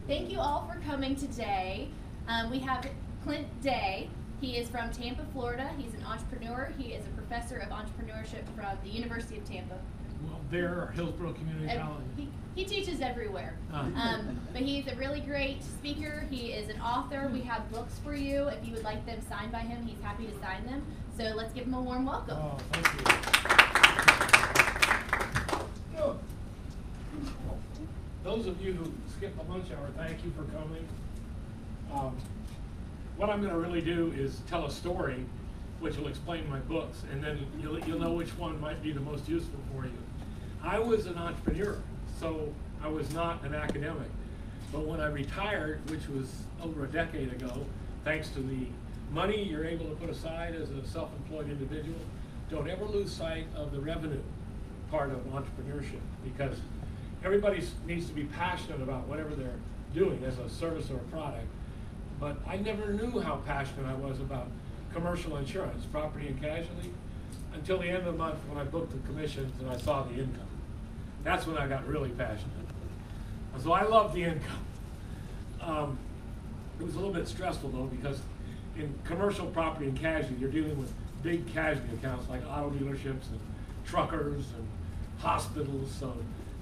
Thank you all for coming today. We have Clint Day. He is from Tampa, Florida. He's an entrepreneur. He is a professor of entrepreneurship from the University of Tampa. Well, there or Hillsborough Community College. He teaches everywhere. But he's a really great speaker. He is an author. We have books for you. If you would like them signed by him, he's happy to sign them. So let's give him a warm welcome. Oh, thank you. Those of you who skipped the lunch hour, thank you for coming. What I'm going to really do is tell a story which will explain my books, and then you'll know which one might be the most useful for you. I was an entrepreneur, so I was not an academic. But when I retired, which was over a decade ago, thanks to the money you're able to put aside as a self-employed individual, don't ever lose sight of the revenue part of entrepreneurship, because everybody needs to be passionate about whatever they're doing as a service or a product. But I never knew how passionate I was about commercial insurance, property and casualty, until the end of the month when I booked the commissions and I saw the income. That's when I got really passionate. So I loved the income. It was a little bit stressful though, because in commercial property and casualty, you're dealing with big casualty accounts like auto dealerships and truckers and hospitals, so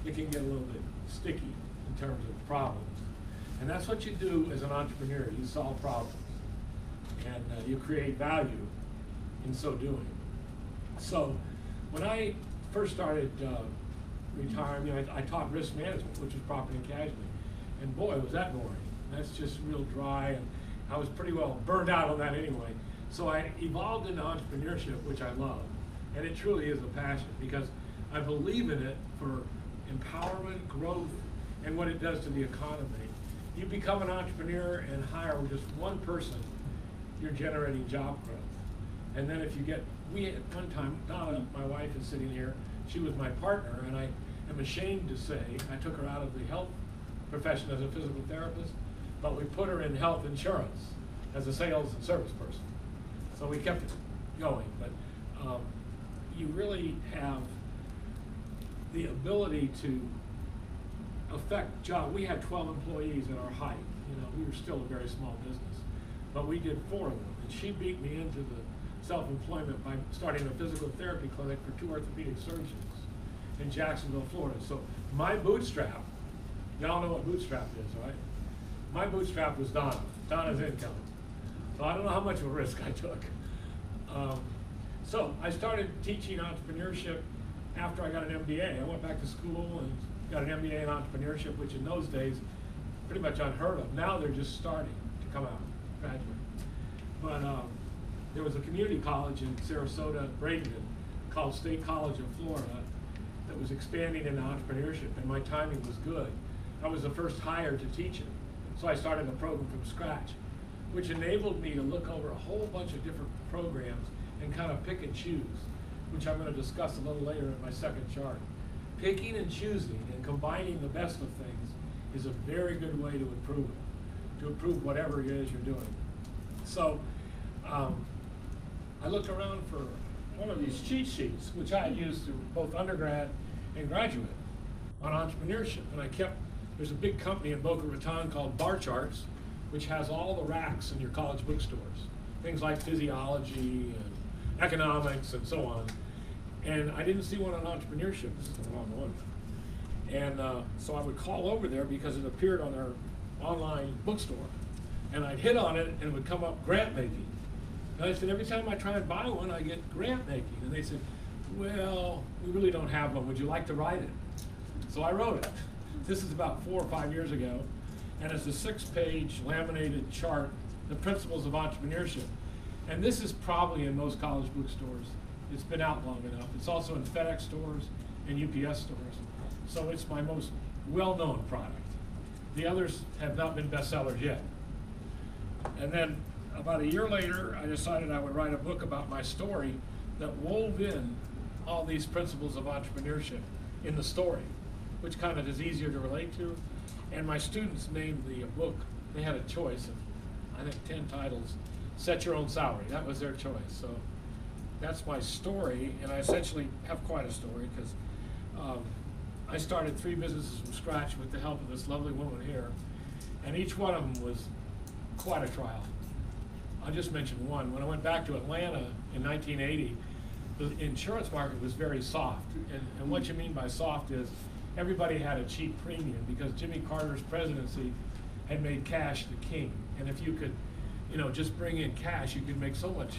it can get a little bit sticky in terms of problems. And that's what you do as an entrepreneur. You solve problems and you create value in so doing. So when I first started retiring, I taught risk management, which was property and casualty. And boy, was that boring. That's just real dry, and I was pretty well burned out on that anyway. So I evolved into entrepreneurship, which I love. And it truly is a passion, because I believe in it for empowerment, growth, and what it does to the economy. You become an entrepreneur and hire just one person, you're generating job growth. And then if you get, we at one time, Donna, my wife, is sitting here, she was my partner, and I am ashamed to say I took her out of the health profession as a physical therapist, but we put her in health insurance as a sales and service person. So we kept it going, but you really have the ability to affect job. We had 12 employees at our height. You know, we were still a very small business, but we did 4 of them. And she beat me into the self-employment by starting a physical therapy clinic for 2 orthopedic surgeons in Jacksonville, Florida. So my bootstrap, y'all know what bootstrap is, right? My bootstrap was Donna's income. So I don't know how much of a risk I took. So I started teaching entrepreneurship after I got an MBA. I went back to school and got an MBA in entrepreneurship, which in those days, pretty much unheard of. Now they're just starting to come out, graduate. But there was a community college in Sarasota, Bradenton, called State College of Florida, that was expanding into entrepreneurship, and my timing was good. I was the first hire to teach it. So I started a program from scratch, which enabled me to look over a whole bunch of different programs and kind of pick and choose, which I'm going to discuss a little later in my second chart. Picking and choosing and combining the best of things is a very good way to improve whatever it is you're doing. So I looked around for one of these cheat sheets, which I had used through both undergrad and graduate on entrepreneurship, and there's a big company in Boca Raton called Bar Charts, which has all the racks in your college bookstores, things like physiology and economics and so on. And I didn't see one on entrepreneurship. This is the wrong one. And so I would call over there because it appeared on their online bookstore. And I'd hit on it and it would come up grant making. And I said, every time I try and buy one, I get grant making. And they said, well, we really don't have one. Would you like to write it? So I wrote it. This is about 4 or 5 years ago. And it's a 6-page laminated chart, the principles of entrepreneurship. And this is probably in most college bookstores. It's been out long enough. It's also in FedEx stores and UPS stores. So it's my most well-known product. The others have not been bestsellers yet. And then about a year later, I decided I would write a book about my story that wove in all these principles of entrepreneurship in the story, which kind of is easier to relate to. And my students named the book, they had a choice of, I think, 10 titles. Set Your Own Salary. That was their choice. So that's my story, and I essentially have quite a story, because I started 3 businesses from scratch with the help of this lovely woman here. And each one of them was quite a trial. I'll just mention one. When I went back to Atlanta in 1980, the insurance market was very soft. And what you mean by soft is everybody had a cheap premium because Jimmy Carter's presidency had made cash the king. And if you could, just bring in cash, you could make so much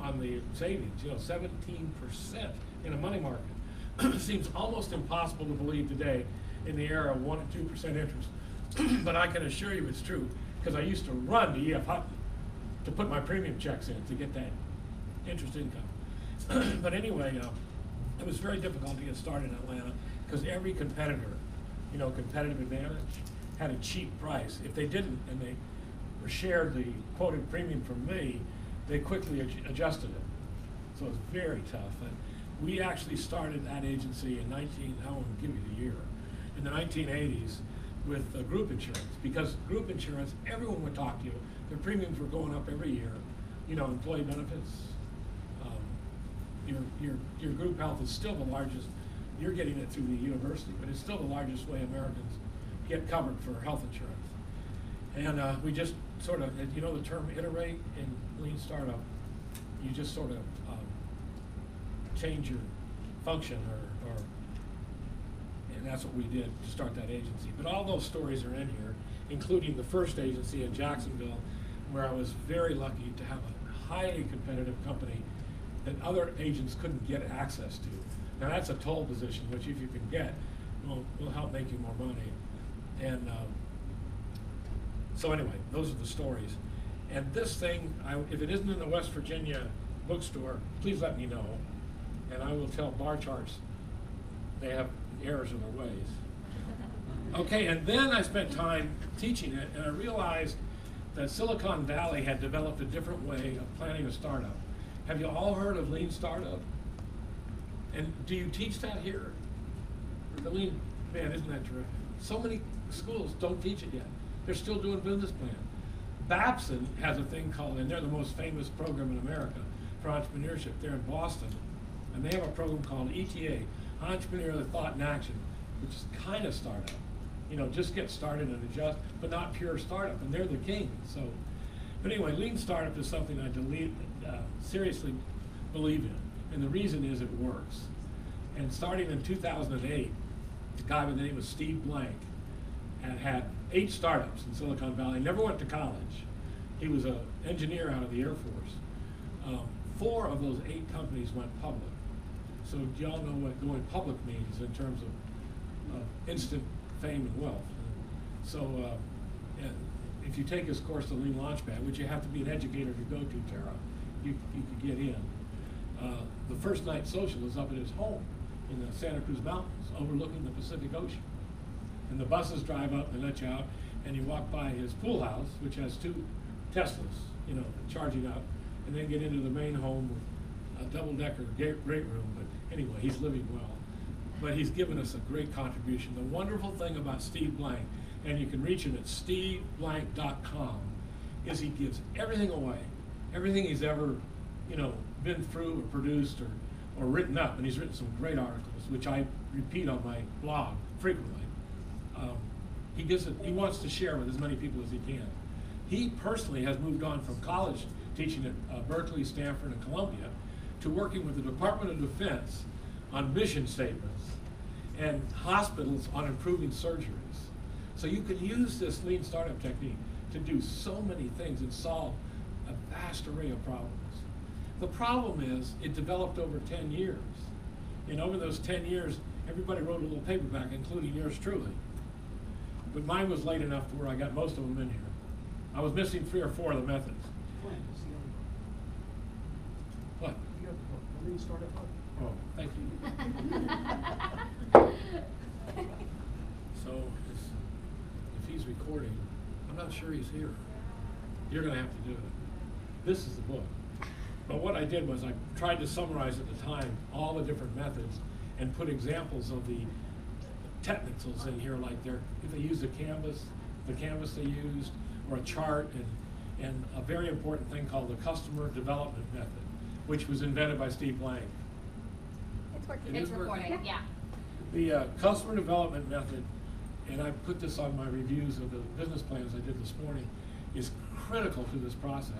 on the savings, 17% in a money market. Seems almost impossible to believe today in the era of 1 or 2% interest. But I can assure you it's true, because I used to run to E.F. Hutton to put my premium checks in to get that interest income. But anyway, it was very difficult to get started in Atlanta because every competitor, competitive advantage, had a cheap price. If they didn't and they shared the quoted premium from me, they quickly adjusted it. So it was very tough. And we actually started that agency in I won't give you the year, in the 1980s with group insurance, because group insurance, everyone would talk to you. Their premiums were going up every year. Employee benefits, your group health is still the largest. You're getting it through the university, but it's still the largest way Americans get covered for health insurance. And we just sort of, the term iterate in lean startup, you just sort of change your function and that's what we did to start that agency. But all those stories are in here, including the first agency in Jacksonville, where I was very lucky to have a highly competitive company that other agents couldn't get access to. Now that's a toll position, which if you can get, will help make you more money. And so anyway, those are the stories. And this thing, if it isn't in the West Virginia bookstore, please let me know, and I will tell bar charts they have errors in their ways. Okay, and then I spent time teaching it, and I realized that Silicon Valley had developed a different way of planning a startup. Have you all heard of Lean Startup? And do you teach that here? The Lean, man, isn't that terrific? So many schools don't teach it yet. They're still doing business plan. Babson has a thing called, and they're the most famous program in America for entrepreneurship. They're in Boston, and they have a program called ETA, Entrepreneurial Thought and Action, which is kind of startup. Just get started and adjust, but not pure startup, and they're the king. So, but anyway, Lean Startup is something I seriously believe in, and the reason is it works. And starting in 2008, a guy by the name of Steve Blank had 8 startups in Silicon Valley, never went to college. He was an engineer out of the Air Force. 4 of those 8 companies went public. So do y'all know what going public means in terms of instant fame and wealth? So if you take his course, The Lean Launchpad, which you have to be an educator to go to, Tara, you could get in. The first night social is up at his home in the Santa Cruz Mountains, overlooking the Pacific Ocean. And the buses drive up and let you out, and you walk by his pool house, which has 2 Teslas, charging up, and then get into the main home with a double-decker great room. But anyway, he's living well. But he's given us a great contribution. The wonderful thing about Steve Blank, and you can reach him at steveblank.com, is he gives everything away, everything he's ever, been through or produced or written up, and he's written some great articles, which I repeat on my blog frequently. He wants to share with as many people as he can. He personally has moved on from college teaching at Berkeley, Stanford, and Columbia to working with the Department of Defense on mission statements and hospitals on improving surgeries. So you can use this Lean Startup technique to do so many things and solve a vast array of problems. The problem is it developed over 10 years. And over those 10 years, everybody wrote a little paperback, including yours truly. But mine was late enough to where I got most of them in here. I was missing 3 or 4 of the methods. What? You have a Lean Startup book. Oh, thank you. So if he's recording, I'm not sure he's here. You're going to have to do it. This is the book. But what I did was I tried to summarize at the time all the different methods and put examples of the technicals in here, like if they used the canvas they used, or a chart, and a very important thing called the customer development method, which was invented by Steve Blank. It's working. It's recording, yeah. The customer development method and I put this on my reviews of the business plans I did this morning, is critical to this process.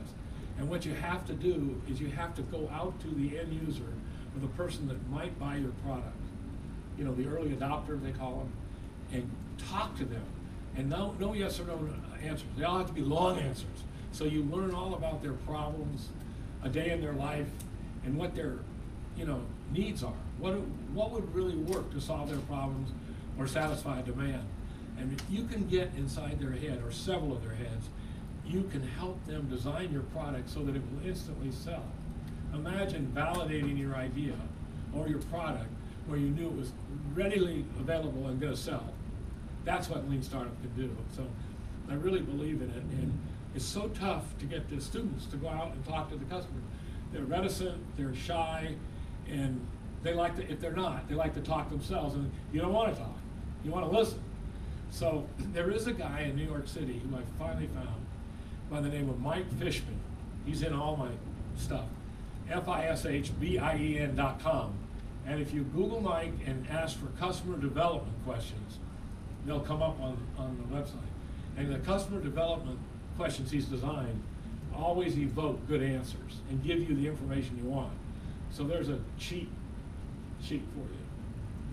And what you have to do is you have to go out to the end user or the person that might buy your product, you know, the early adopter, they call them, and talk to them. And no yes or no answers. They all have to be long answers. So you learn all about their problems, a day in their life, and what their, you know, needs are. What would really work to solve their problems or satisfy a demand? And if you can get inside their head or several of their heads, you can help them design your product so that it will instantly sell. Imagine validating your idea or your product where you knew it was readily available and going to sell. That's what Lean Startup can do. So I really believe in it, and it's so tough to get the students to go out and talk to the customers. They're reticent, they're shy, and they like to, if they're not, they like to talk themselves, and you don't want to talk, you want to listen. So there is a guy in New York City who I finally found by the name of Mike Fishman. He's in all my stuff, FISHBIEN.com. And if you Google Mike and ask for customer development questions, they'll come up on the website. And the customer development questions he's designed always evoke good answers and give you the information you want. So there's a cheat sheet for you,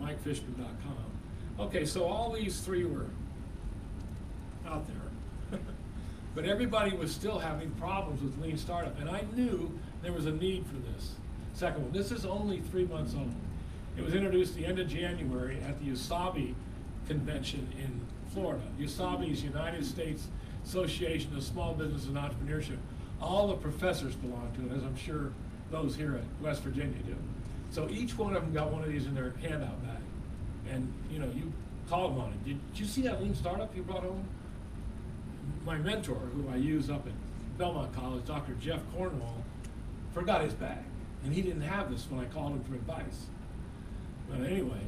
MikeFishman.com. Okay, so all these three were out there. But everybody was still having problems with Lean Startup, and I knew there was a need for this. Second one, this is only 3 months old. It was introduced the end of January at the USABI convention in Florida. USABI is United States Association of Small Business and Entrepreneurship. All the professors belong to it, as I'm sure those here at West Virginia do. So each one of them got one of these in their handout bag. And you know, you call them on it. Did you see that Lean Startup you brought home? My mentor, who I use up at Belmont College, Dr. Jeff Cornwall, forgot his bag. And he didn't have this when I called him for advice. But anyway,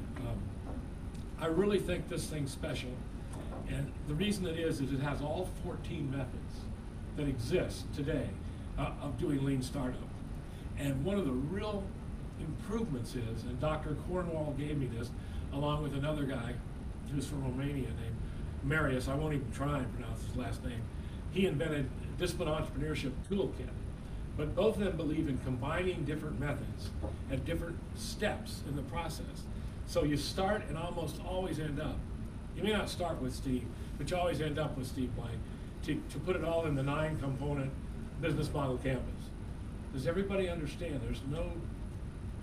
I really think this thing's special. And the reason it is it has all 14 methods that exist today of doing Lean Startup. And one of the real improvements is, and Dr. Cornwall gave me this, along with another guy who's from Romania named Marius, I won't even try and pronounce his last name. He invented Discipline Entrepreneurship Toolkit. But both of them believe in combining different methods at different steps in the process. So you start and almost always end up, you may not start with Steve, but you always end up with Steve Blank, to put it all in the 9-component business model canvas. Does everybody understand? There's no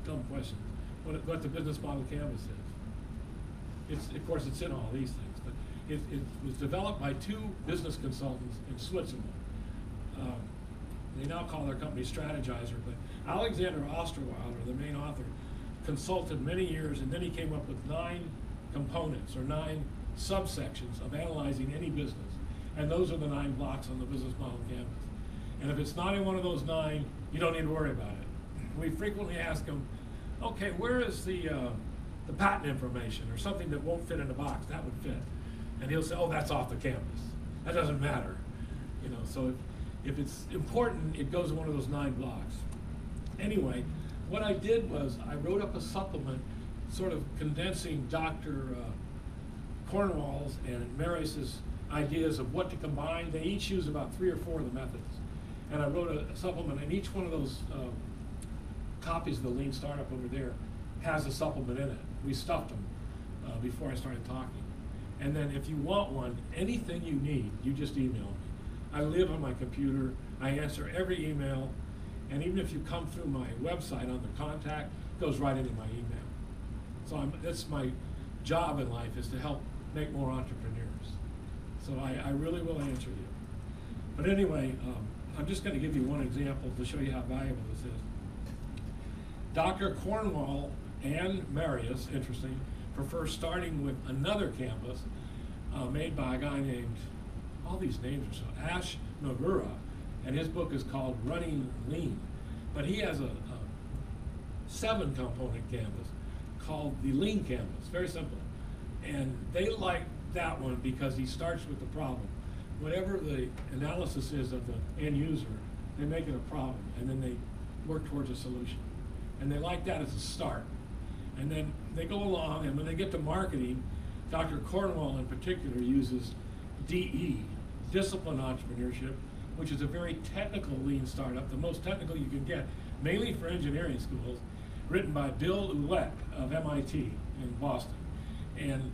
dumb questions what the business model canvas is. Of course, it's in all these things, but it was developed by 2 business consultants in Switzerland. They now call their company Strategizer, but Alexander Osterweiler, the main author, consulted many years, and then he came up with 9 components or 9 subsections of analyzing any business. And those are the 9 blocks on the business model canvas. And if it's not in one of those 9, you don't need to worry about it. We frequently ask them, okay, where is the patent information or something that won't fit in a box? That would fit. And he'll say, oh, that's off the canvas. That doesn't matter. You know, so if it's important, it goes in one of those 9 blocks. Anyway, what I did was I wrote up a supplement sort of condensing Dr. Cornwall's and Marius's ideas of what to combine. They each use about 3 or 4 of the methods. And I wrote a supplement, and each one of those copies of the Lean Startup over there has a supplement in it. We stuffed them before I started talking. And then if you want one, anything you need, you just email me. I live on my computer, I answer every email, and even if you come through my website on the contact, it goes right into my email. So that's my job in life, is to help make more entrepreneurs. So I really will answer you. But anyway, I'm just going to give you one example to show you how valuable this is. Dr. Cornwall and Marius, interesting, prefer starting with another canvas made by a guy named, all these names are so, Ash Nogura, and his book is called Running Lean. But he has a 7-component canvas called the Lean Canvas, very simple. And they like that one because he starts with the problem. Whatever the analysis is of the end user, they make it a problem, and then they work towards a solution. And they like that as a start. And then they go along, and when they get to marketing, Dr. Cornwall in particular uses DE, Disciplined Entrepreneurship, which is a very technical lean startup, the most technical you can get, mainly for engineering schools, written by Bill Ouellette of MIT in Boston. And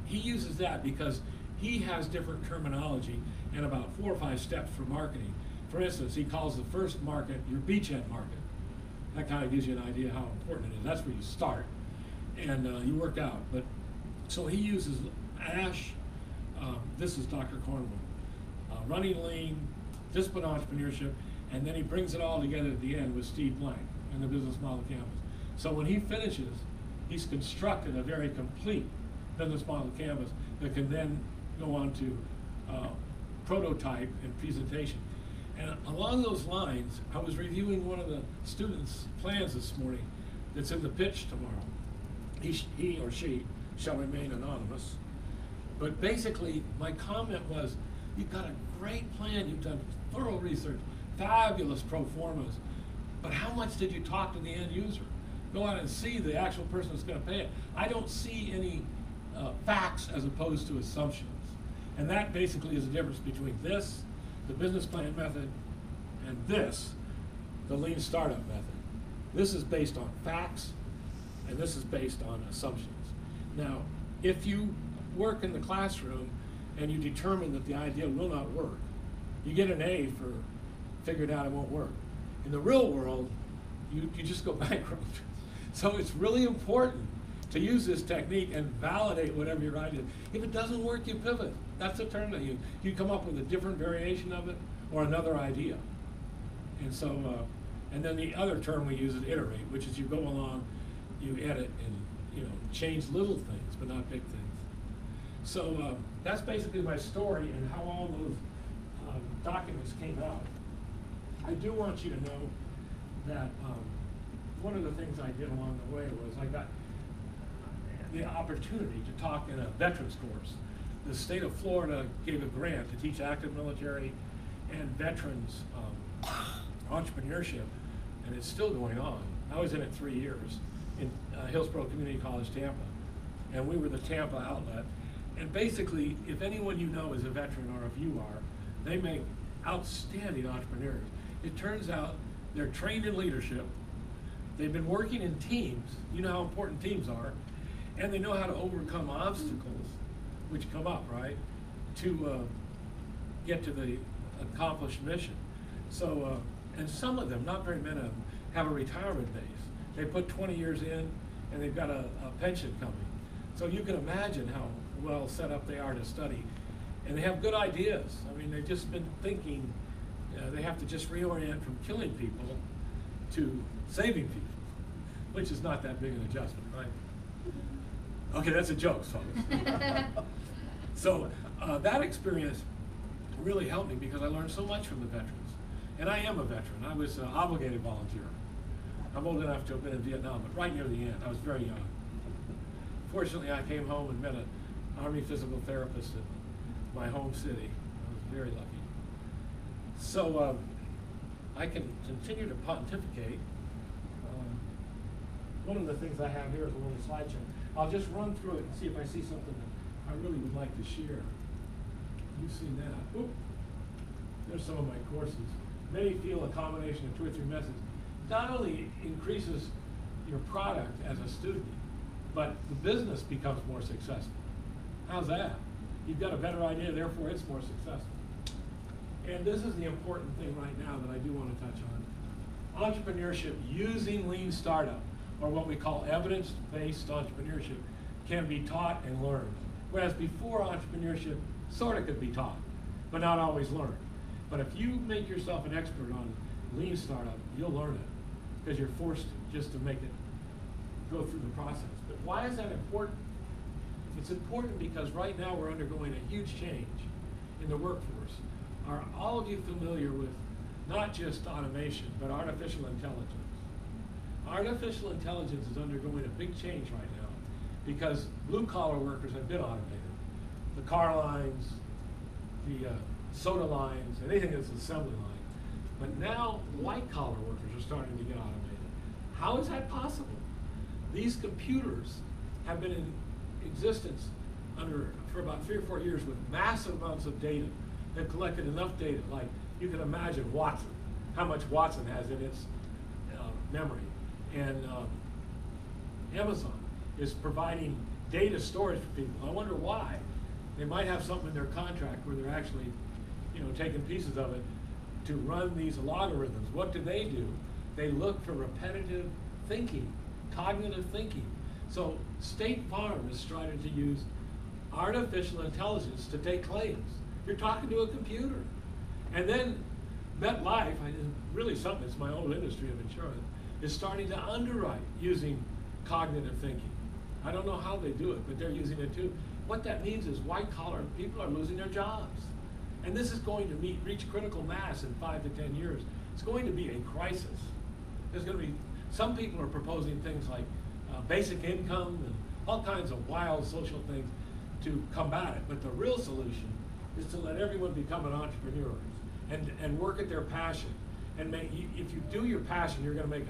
he uses that because he has different terminology and about 4 or 5 steps for marketing. For instance, he calls the first market your beachhead market. That kind of gives you an idea how important it is. That's where you start, and you work out. But so he uses ASH. This is Dr. Cornwall, running lean, disciplined entrepreneurship, and then he brings it all together at the end with Steve Blank and the business model canvas. So when he finishes, he's constructed a very complete business model canvas that can then go on to prototype and presentation. And along those lines, I was reviewing one of the students' plans this morning that's in the pitch tomorrow. He or she shall remain anonymous. But basically, my comment was, you've got a great plan, you've done thorough research, fabulous pro formas, but how much did you talk to the end user? Go out and see the actual person that's going to pay it. I don't see any facts as opposed to assumptions. And that basically is the difference between this, the business plan method, and this, the lean startup method. This is based on facts, and this is based on assumptions. Now, if you work in the classroom and you determine that the idea will not work, you get an A for figured out it won't work. In the real world, you just go bankrupt. So it's really important to use this technique and validate whatever your idea is. If it doesn't work, you pivot. That's the term that you come up with a different variation of it or another idea. And so, and then the other term we use is iterate, which is you go along, you edit and change little things, but not big things. So that's basically my story and how all those documents came out. I do want you to know that one of the things I did along the way was I got the opportunity to talk in a veterans course. The state of Florida gave a grant to teach active military and veterans entrepreneurship, and it's still going on. I was in it 3 years in Hillsborough Community College, Tampa, and we were the Tampa outlet. And basically, if anyone you know is a veteran or if you are, they make outstanding entrepreneurs. It turns out they're trained in leadership, they've been working in teams, you know how important teams are, and they know how to overcome obstacles which come up, right, to get to the accomplished mission. So, and some of them, not very many of them, have a retirement base. They put 20 years in and they've got a pension coming. So you can imagine how well set up they are to study. And they have good ideas. I mean, they've just been thinking, they have to just reorient from killing people to saving people, which is not that big an adjustment, right? Okay, that's a joke, folks. So that experience really helped me because I learned so much from the veterans. And I am a veteran. I was an obligated volunteer. I'm old enough to have been in Vietnam, but right near the end. I was very young. Fortunately, I came home and met an Army physical therapist in my home city. I was very lucky. So I can continue to pontificate. One of the things I have here is a little slideshow. I'll just run through it and see if I see something that I really would like to share. You've seen that. Oop. There's some of my courses. Many feel a combination of 2 or 3 methods not only increases your product as a student, but the business becomes more successful. How's that? You've got a better idea, therefore it's more successful. And this is the important thing right now that I do want to touch on. Entrepreneurship using lean startup, or what we call evidence-based entrepreneurship, can be taught and learned. Whereas before, entrepreneurship sort of could be taught, but not always learned. But if you make yourself an expert on lean startup, you'll learn it because you're forced to, just to make it go through the process. But why is that important? It's important because right now we're undergoing a huge change in the workforce. Are all of you familiar with not just automation, but artificial intelligence? Artificial intelligence is undergoing a big change right now because blue-collar workers have been automated. The car lines, the soda lines, anything that's an assembly line. But now white-collar workers are starting to get automated. How is that possible? These computers have been in existence for about 3 or 4 years with massive amounts of data. They've collected enough data, like you can imagine Watson, how much Watson has in its memory. And Amazon is providing data storage for people. I wonder why. They might have something in their contract where they're actually, taking pieces of it to run these logarithms. What do? They look for repetitive thinking, cognitive thinking. So State Farm is trying to use artificial intelligence to take claims. You're talking to a computer. And then MetLife, really something, it's my old industry of insurance, is starting to underwrite using cognitive thinking. I don't know how they do it, but they're using it too. What that means is white-collar people are losing their jobs. And this is going to reach critical mass in 5 to 10 years. It's going to be a crisis. There's going to be, some people are proposing things like basic income and all kinds of wild social things to combat it. But the real solution is to let everyone become an entrepreneur and work at their passion. And if you do your passion, you're going to make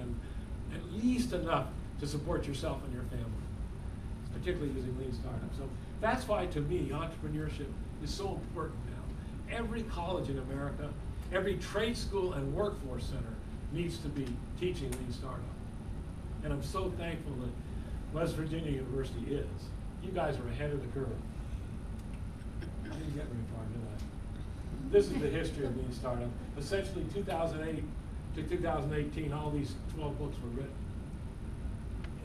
at least enough to support yourself and your family, particularly using lean startups. So that's why, to me, entrepreneurship is so important now. Every college in America, every trade school and workforce center needs to be teaching lean startup. And I'm so thankful that West Virginia University is. You guys are ahead of the curve. I didn't get very far, did I? This is the history of lean startup. Essentially, 2008 to 2018, all these 12 books were written.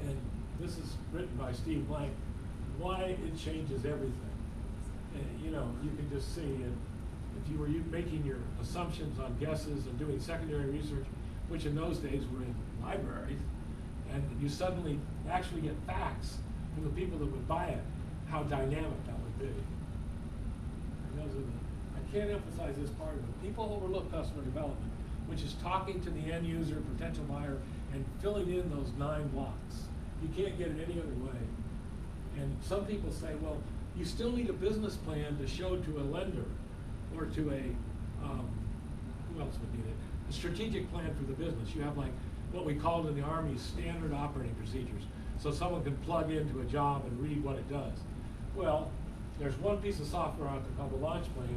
And this is written by Steve Blank. Why it changes everything. And, you can just see it. If you were making your assumptions on guesses and doing secondary research, which in those days were in libraries, and you suddenly actually get facts from the people that would buy it, how dynamic that would be. And I can't emphasize this part of it. People overlook customer development, which is talking to the end user, potential buyer, and filling in those 9 blocks. You can't get it any other way. And some people say, well, you still need a business plan to show to a lender or to a, who else would need it? A strategic plan for the business. You have like what we called in the Army standard operating procedures. So someone can plug into a job and read what it does. Well, there's one piece of software out there called the launch plan.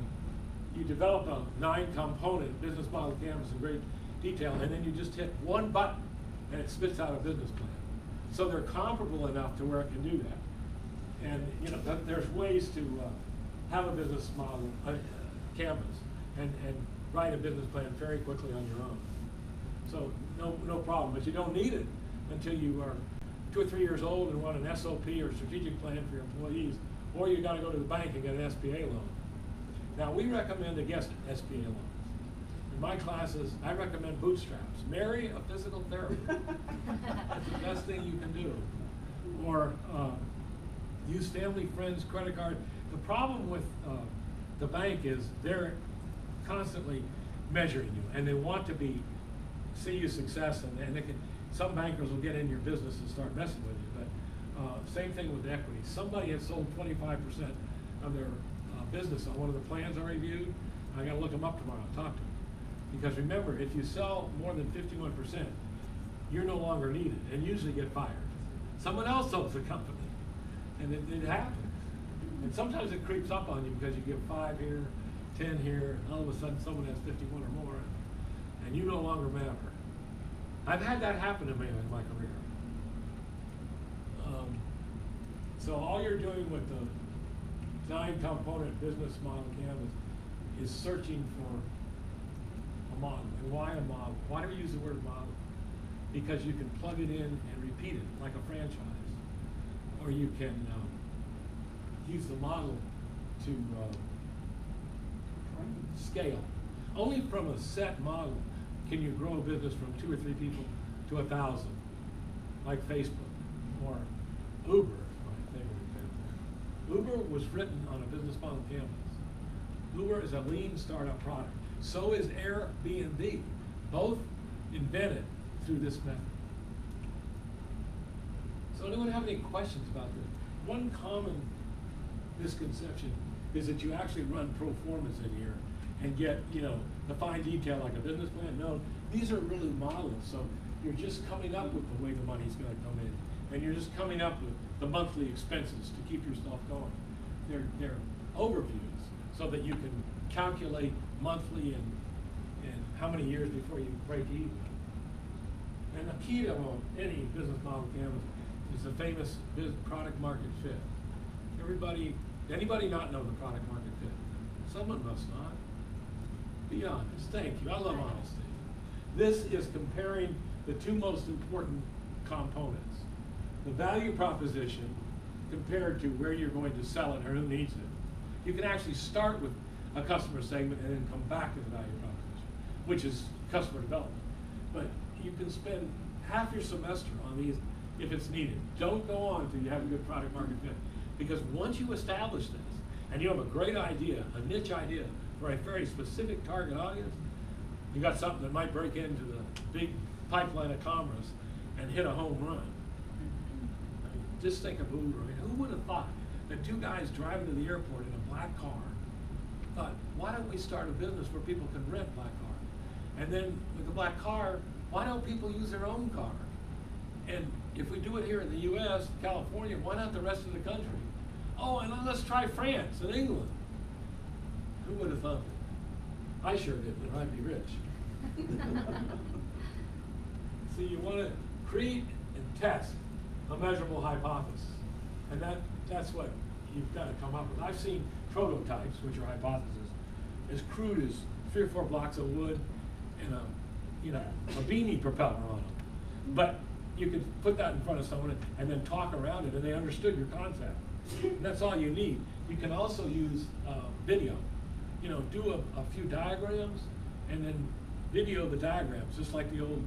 You develop a 9-component business model canvas in great detail, and then you just hit one button and it spits out a business plan. So they're comparable enough to where it can do that. And there's ways to have a business model canvas and write a business plan very quickly on your own. So no problem, but you don't need it until you are 2 or 3 years old and want an SOP or strategic plan for your employees, or you got to go to the bank and get an SBA loan. Now we recommend against SBA loans. In my classes, I recommend bootstraps. Marry a physical therapist. That's the best thing you can do. Or use family, friends, credit card. The problem with the bank is they're constantly measuring you, and they want to see you success, and they can. Some bankers will get in your business and start messing with you. But same thing with equity. Somebody had sold 25% of their business on one of the plans I reviewed. I got to look them up tomorrow and talk to them. Because remember, if you sell more than 51%, you're no longer needed and usually get fired. Someone else owns the company, and it happens. And sometimes it creeps up on you because you give 5 here, 10 here, and all of a sudden someone has 51 or more, and you no longer matter. I've had that happen to me in my career. So all you're doing with the 9-component business model canvas is searching for a model. And why a model? Why do we use the word model? Because you can plug it in and repeat it like a franchise. Or you can use the model to scale. Only from a set model can you grow a business from 2 or 3 people to 1,000, like Facebook or Uber. My favorite example. Uber was written on a business model canvas. Uber is a lean startup product. So is Airbnb, both invented through this method. So anyone have any questions about this? One common misconception is that you actually run pro formas in here and get, the fine detail like a business plan. No, these are really models. So you're just coming up with the way the money's going to come in, and you're just coming up with the monthly expenses to keep yourself going. they're overviews, so that you can calculate monthly and how many years before you break even. And the key to any business model canvas is the famous product market fit. Anybody not know the product market fit? Someone must not. Be honest. Thank you. I love honesty. This is comparing the two most important components. The value proposition compared to where you're going to sell it or who needs it. You can actually start with a customer segment and then come back to the value proposition, which is customer development. But you can spend half your semester on these if it's needed. Don't go on until you have a good product market fit. Because once you establish this, and you have a great idea, a niche idea for a very specific target audience, you got something that might break into the big pipeline of commerce and hit a home run. I mean, just think of Uber. I mean, who would have thought that two guys driving to the airport in a black car thought, why don't we start a business where people can rent black cars? And then with the black car, why don't people use their own car? And if we do it here in the US, California, why not the rest of the country? Oh, and then let's try France and England. Who would have thought that? I sure did, but I'd be rich. So you want to create and test a measurable hypothesis. And that's what you've got to come up with. I've seen prototypes, which are hypotheses, as crude as 3 or 4 blocks of wood and a beanie propeller on them. But you could put that in front of someone and then talk around it, and they understood your concept. And that's all you need. You can also use video. Do a few diagrams and then video the diagrams, just like the old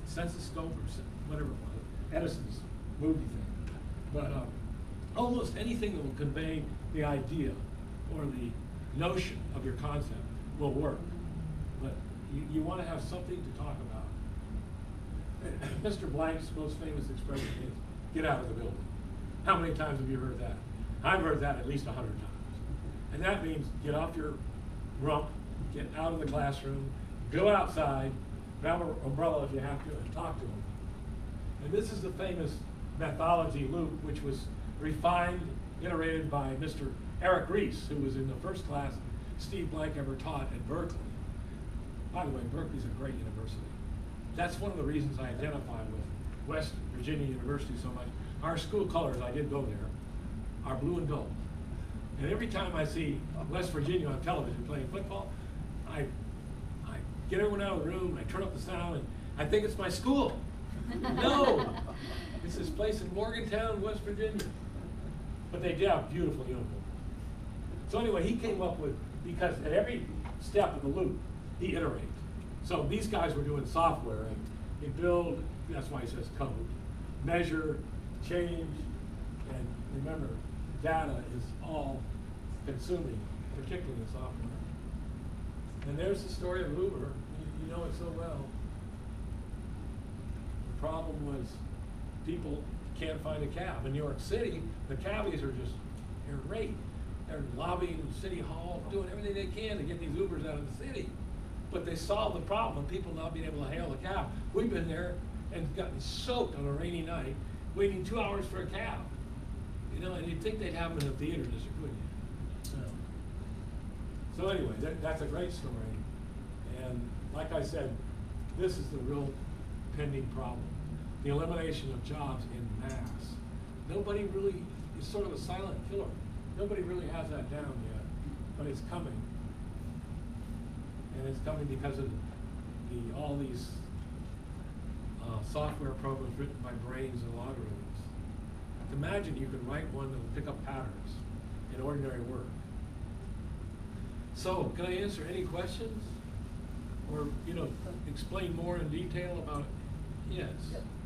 stethoscope or whatever it was, Edison's movie thing. But almost anything that will convey the idea or the notion of your concept will work. But you want to have something to talk about. Mr. Blank's most famous expression is, get out of the building. How many times have you heard that? I've heard that at least 100 times. And that means get off your rump, get out of the classroom, go outside, grab an umbrella if you have to, and talk to them. And this is the famous methodology loop, which was refined, iterated by Mr. Eric Rees, who was in the first class Steve Blank ever taught at Berkeley. By the way, Berkeley's a great university. That's one of the reasons I identify with West Virginia University so much. Our school colors, I did go there, are blue and gold. And every time I see West Virginia on television playing football, I get everyone out of the room, I turn up the sound, and I think it's my school. No, it's this place in Morgantown, West Virginia. But they did have beautiful uniforms. So anyway, he came up with, because at every step of the loop, he iterates. So these guys were doing software, and they build, that's why he says code, measure, change, and remember, data is all consuming, particularly in software. And there's the story of Uber. You know it so well. The problem was people can't find a cab. In New York City, the cabbies are just irate. They're lobbying City Hall, doing everything they can to get these Ubers out of the city. But they solved the problem of people not being able to hail a cab. We've been there and gotten soaked on a rainy night, waiting 2 hours for a cab. And you'd think they'd have them in the theater just couldn't you? No. So anyway, that's a great story. And like I said, this is the real pending problem. The elimination of jobs in mass. Nobody really, it's sort of a silent killer. Nobody really has that down yet, but it's coming. And it's coming because of all these software programs written by brains and algorithms. Imagine you can write one that will pick up patterns in ordinary work. So, can I answer any questions? Or, explain more in detail about it? Yes.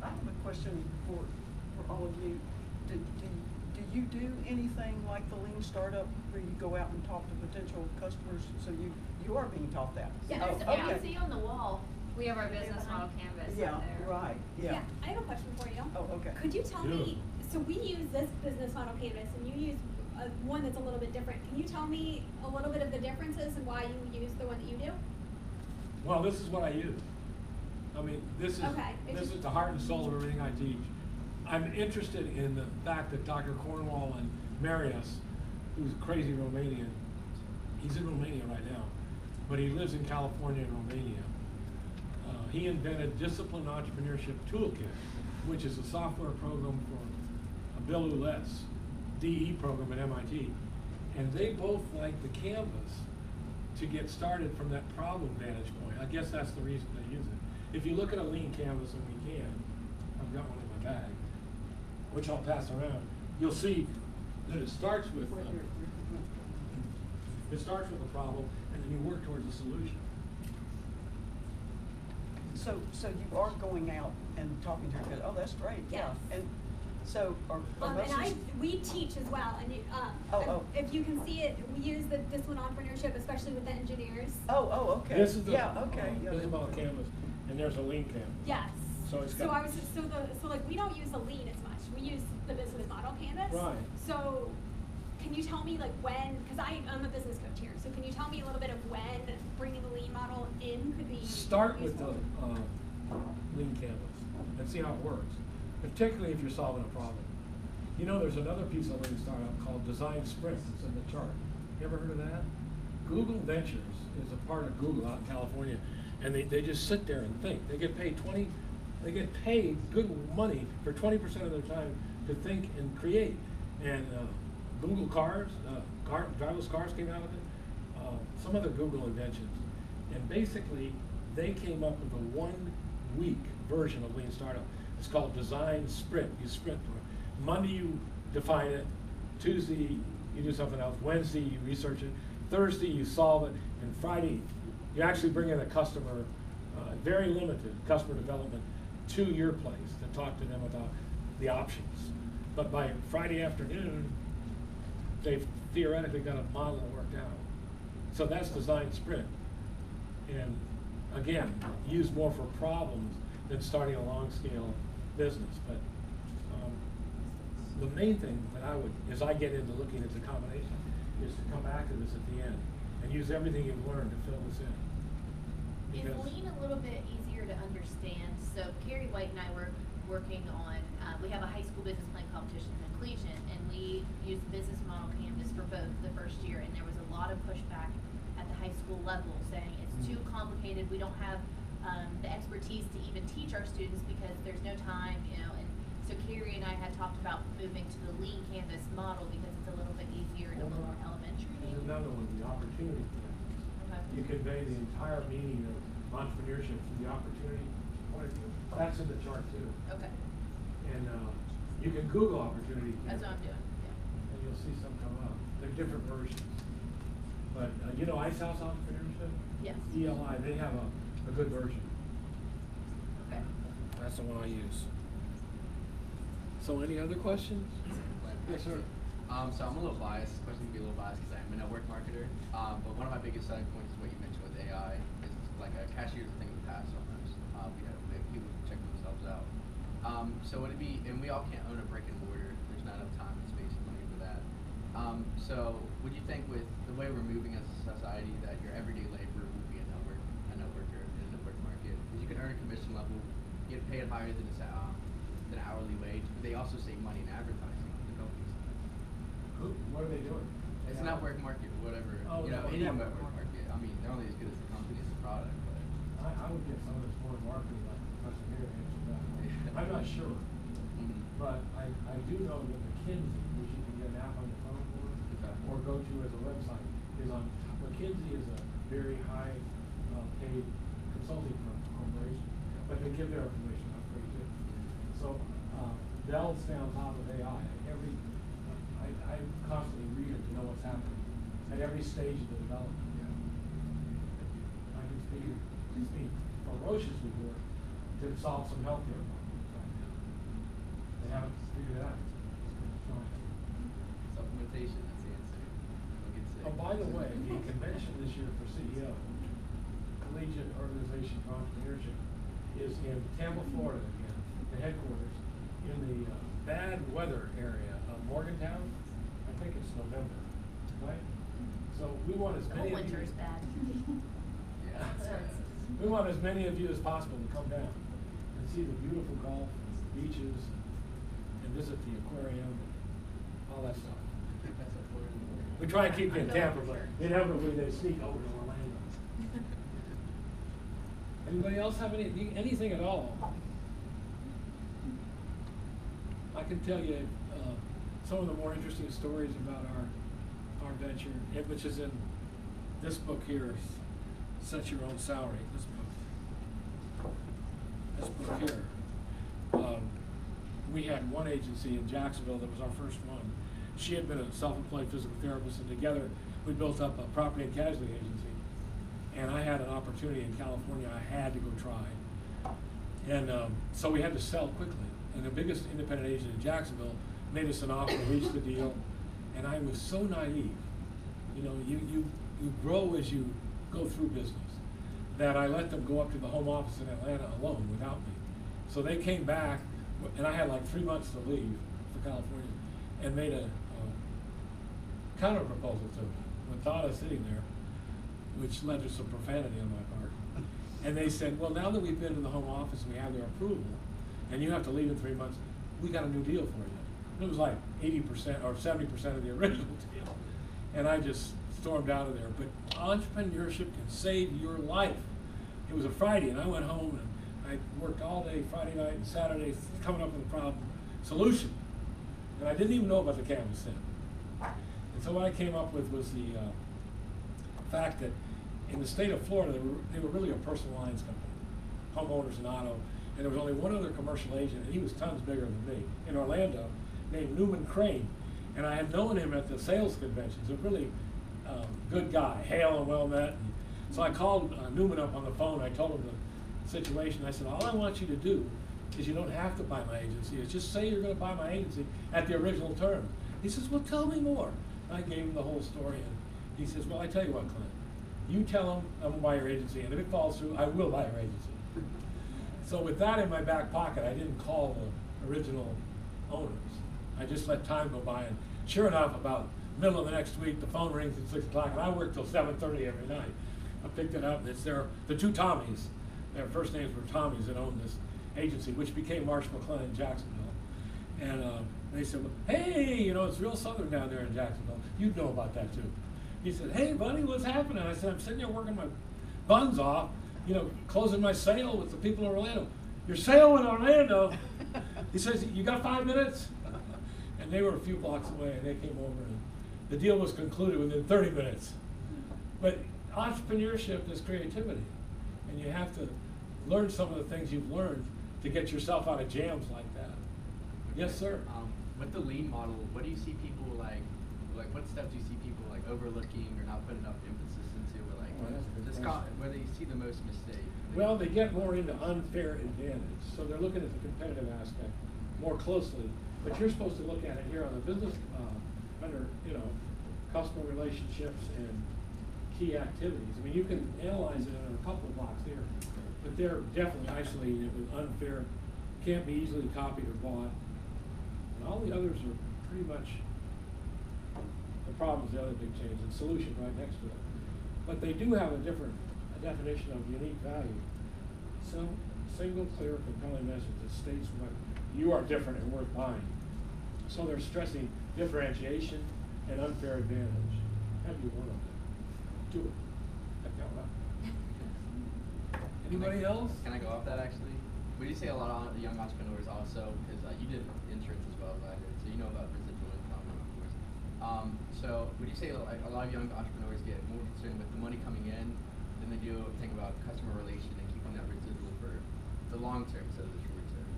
I have a question for all of you. Do you do anything like the Lean Startup where you go out and talk to potential customers? So you are being taught that? Yeah, Oh, there's, you okay. can see on the wall. We have our business model canvas Yeah, there. right, yeah. I have a question for you. Oh, okay. Could you tell Yeah. me, so we use this business model canvas and you use one that's a little bit different. Can you tell me a little bit of the differences and why you use the one that you do? Well, this is what I use. I mean, this is the heart and soul of everything I teach. I'm interested in the fact that Dr. Cornwall and Marius, who's a crazy Romanian. He's in Romania right now, but he lives in California and Romania. He invented Discipline Entrepreneurship Toolkit, which is a software program for Bill Ouellette's DE program at MIT. And they both like the Canvas to get started from that problem vantage point. I guess that's the reason they use it. If you look at a lean canvas, and we can, I've got one in my bag, which I'll pass around, you'll see that it starts with a problem, and then you work towards a solution. So you are going out and talking to your kids, oh, that's great, yeah. Yes. And so are most of And we teach as well, and if you can see it, we use this one entrepreneurship, especially with the engineers. Oh, okay. This is the Yeah. about canvas, and there's a lean canvas. Yes. So it's So got. so like we don't use the lean as much. We use the business model canvas. Right. So can you tell me like when? Because I'm a business coach here. So can you tell me a little bit of when bringing the lean model in could be Start with useful? the lean canvas and see how it works, particularly if you're solving a problem. You know, there's another piece of lean startup called Design Sprint. It's in the chart. You ever heard of that? Google Ventures is a part of Google out in California, and they just sit there and think. They get paid good money for 20% of their time to think and create. And Google cars, driverless cars came out of it. Some other Google inventions, and basically they came up with a 1-week version of Lean Startup. It's called Design Sprint. You sprint through it. Monday you define it. Tuesday you do something else. Wednesday you research it. Thursday you solve it. And Friday you actually bring in a customer, very limited customer development, to your place to talk to them about the options. But by Friday afternoon, they've theoretically got a model worked out. So that's Design Sprint. And again, used more for problems than starting a long scale business. But the main thing that as I get into looking at the combination, is to come back to this at the end and use everything you've learned to fill this in. Is lean a little bit easier to understand? So Carrie White and I were working on, we have a high school business plan competition in Collegiate, and we used the business model canvas for both the first year, and there was a lot of pushback at the high school level saying it's too complicated, we don't have the expertise to even teach our students because there's no time, you know. And so Carrie and I had talked about moving to the lean canvas model because it's a little bit easier and a little more elementary. There's another one, the opportunity. Okay. You convey the entire meaning of entrepreneurship from the opportunity point of view. That's in the chart too. Okay. And you can Google opportunity. That's what I'm doing. Yeah. And you'll see some come up. They're different versions. But you know Ice House Entrepreneurship? Yes. ELI, they have a good version. Okay. That's the one I use. So any other questions? Yes, sir. So I'm a little biased. This question can be a little biased because I'm a network marketer. But one of my biggest selling points is what you mentioned with AI. Is like a cashier's a thing of the past almost. We have people check themselves out. So would it be, and we all can't own a brick and mortar. There's not enough time and space and money for that. So would you think with the way we're moving as a society that your everyday laborer will be a networker in a network market? Because you can earn a commission level, get paid higher than an hourly wage, but they also save money in advertising on the companies. What are they doing? It's a network market, whatever. Oh, you know, no, any network network market. I mean, they're only as good as the company as the product. But I would get some of this more marketing like Professor Gary answered that. I'm not sure. But I do know that McKinsey, which you can get an app on your phone for, or go to as a website, is on. McKinsey is a very high paid consulting firm, corporation, but they give their information out free too. So they'll stay on top of AI. I constantly read it to know what's happening at every stage of the development. I can speak ferociously here to solve some healthcare problems right now. They haven't figured it out. supplementation, that's the answer. Don't get sick. Oh, by the way, the convention this year for CEO, Collegiate Organization for Entrepreneurship, is in Tampa, Florida again, the headquarters, in the bad weather area of Morgantown. I think it's November, right? So we want as The many whole of you. winter is bad. Yeah. We want as many of you as possible to come down and see the beautiful Gulf, beaches, and visit the aquarium, and all that stuff. That's important. We try and keep it in I know Tampa, for but sure. inevitably they sneak over to Orlando. Anybody else have anything at all? I can tell you some of the more interesting stories about our venture, which is in this book here, Set Your Own Salary. This book here. We had one agency in Jacksonville that was our first one. She had been a self-employed physical therapist, and together we built up a property and casualty agency. And I had an opportunity in California I had to go try. And so we had to sell quickly. And the biggest independent agent in Jacksonville made us an offer, reached the deal, and I was so naive. You know, you grow as you go through business, that I let them go up to the home office in Atlanta alone without me. So they came back, and I had like 3 months to leave for California, and made a counter proposal to me with Donna sitting there, which led to some profanity on my part. And they said, well, now that we've been to the home office and we have their approval, and you have to leave in 3 months, we got a new deal for you. And it was like 80% or 70% of the original deal. And I just stormed out of there. But entrepreneurship can save your life. It was a Friday, and I went home and I worked all day Friday night and Saturday coming up with a problem solution. And I didn't even know about the canvas then. And so what I came up with was the fact that in the state of Florida, they were really a personal lines company, homeowners and auto, and there was only one other commercial agent, and he was tons bigger than me, in Orlando, named Newman Crane. And I had known him at the sales conventions, a really good guy, hale and well met. And so I called Newman up on the phone, I told him the situation. I said, all I want you to do is you don't have to buy my agency, it's just say you're gonna buy my agency at the original terms. He says, well, tell me more. I gave him the whole story, and he says, well, I tell you what, Clint, you tell him I'm gonna buy your agency, and if it falls through, I will buy your agency. So with that in my back pocket, I didn't call the original owners. I just let time go by, and sure enough, about middle of the next week, the phone rings at 6 o'clock, and I work till 7:30 every night. I picked it up, and it's the two Tommies. Their first names were Tommies that owned this agency, which became Marsh McLennan in Jacksonville. And they said, well, hey, you know, it's real southern down there in Jacksonville. You'd know about that too. He said, hey, buddy, what's happening? I said, I'm sitting there working my buns off, you know, closing my sale with the people in Orlando. Your sale in Orlando? He says, you got 5 minutes? And they were a few blocks away, and they came over, and the deal was concluded within 30 minutes. But entrepreneurship is creativity, and you have to learn some of the things you've learned to get yourself out of jams like that. Yes, sir. With the lean model, what do you see people like what steps do you see people like overlooking or not putting enough emphasis into, or like where they see the most mistake? Well, they get more into unfair advantage, so they're looking at the competitive aspect more closely. But you're supposed to look at it here on the business under, you know, customer relationships and key activities. I mean, you can analyze it in a couple of blocks here, but they're definitely isolating it with unfair, can't be easily copied or bought. And all the others are pretty much the problems, the other big change, and solution right next to it. But they do have a definition of unique value. Some single, clear, compelling message that states what you are different and worth buying. So they're stressing differentiation and unfair advantage. That'd be one of them. Do it. Check that one out. Anybody else? Can I go off that actually? Would you say a lot of the young entrepreneurs also, because you did insurance as well as I did, so you know about residual income, of course. So would you say like a lot of young entrepreneurs get more concerned with the money coming in than they do think about customer relation and keeping that residual for the long term instead of the short term?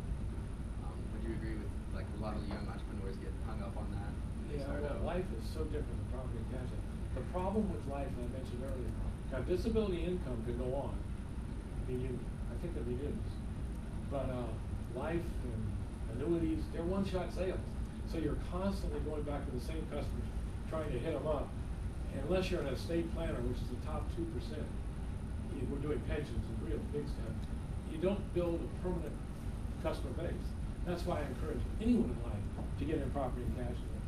Would you agree with like a lot of the young entrepreneurs get hung up on that when they Yeah, start well, out? life is so different than property and casualty. The problem with life, I mentioned earlier, now disability income could go on. I think there'd be news. But life and annuities, they're one-shot sales. So you're constantly going back to the same customers, trying to hit them up. And unless you're an estate planner, which is the top 2%, we're doing pensions and real big stuff, you don't build a permanent customer base. That's why I encourage anyone in life to get in property and casualty.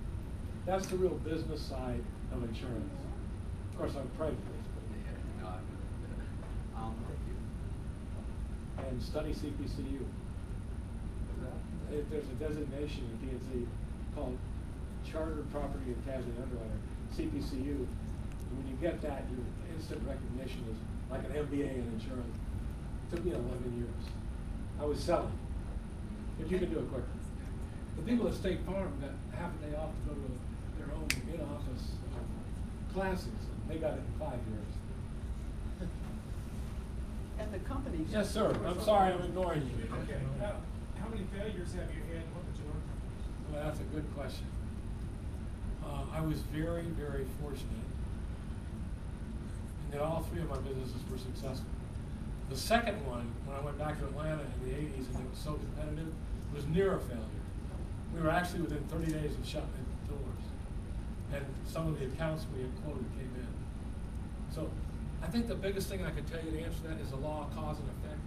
That's the real business side of insurance. Of course, I'm prejudiced. Yeah, no, thank you. And study CPCU. There's a designation in DNC called Chartered Property and Casualty Underwriter, CPCU. And when you get that, your instant recognition is like an MBA in insurance. It took me 11 years. I was selling, but you can do it quicker. The people at State Farm got half a day off to go to their own in-office classes, and they got it in 5 years. And the companies. Yes, sir. I'm sorry, I'm ignoring you. Okay, how many failures have you had, and what did you learn from them? Well, that's a good question. I was very, very fortunate in that all three of my businesses were successful. The second one, when I went back to Atlanta in the 80s and it was so competitive, was near a failure. We were actually within 30 days of shutting the doors. And some of the accounts we had quoted came in. So I think the biggest thing I could tell you to answer that is the law of cause and effect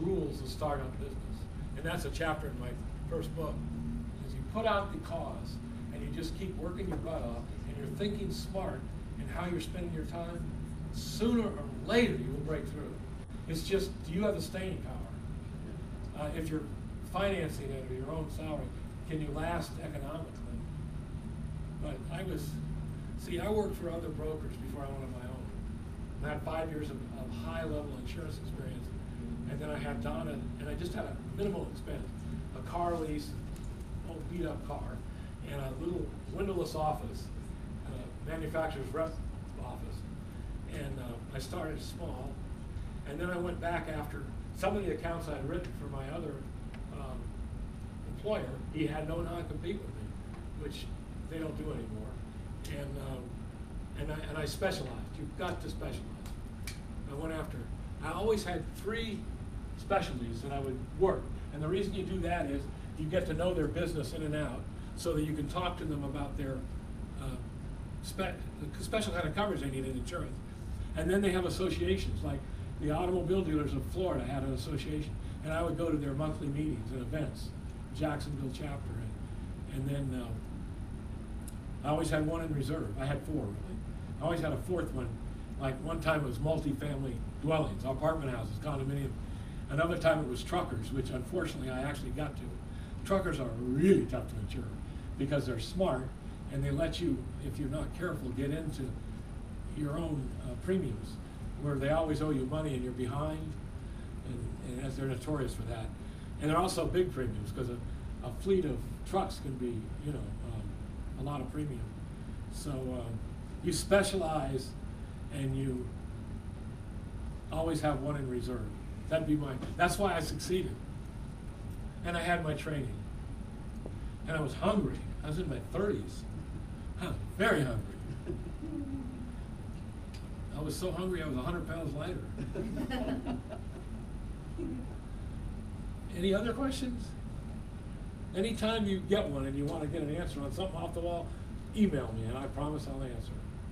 rules the startup business. And that's a chapter in my first book, is you put out the cause and you just keep working your butt off and you're thinking smart in how you're spending your time, sooner or later you will break through. It's just, do you have the staying power? If you're financing it or your own salary, can you last economically? But I worked for other brokers before I went on my own. And I had 5 years of high-level insurance experience. And then I had Donna, and I just had a minimal expense, a car lease, old beat-up car, and a little windowless office, manufacturer's rep office. And I started small. And then I went back after some of the accounts I had written for my other employer. He had no non-compete with me, which they don't do anymore. And I specialized. You've got to specialize. I always had 3 specialties that I would work. And the reason you do that is you get to know their business in and out so that you can talk to them about their special kind of coverage they need in insurance. And then they have associations, like the automobile dealers of Florida had an association, and I would go to their monthly meetings and events, Jacksonville chapter, and then I always had one in reserve. I had 4 really. I always had a 4th one. Like one time it was multi-family dwellings, apartment houses, condominium. Another time it was truckers, which unfortunately I actually got to. Truckers are really tough to insure because they're smart and they let you, if you're not careful, get into your own premiums where they always owe you money and you're behind, and as they're notorious for that. And they're also big premiums because a fleet of trucks can be, a lot of premium. So you specialize and you always have one in reserve. That's why I succeeded. And I had my training. And I was hungry. I was in my 30s. I was very hungry. I was so hungry I was 100 pounds lighter. Any other questions? Anytime you get one and you want to get an answer on something off the wall, email me and I promise I'll answer.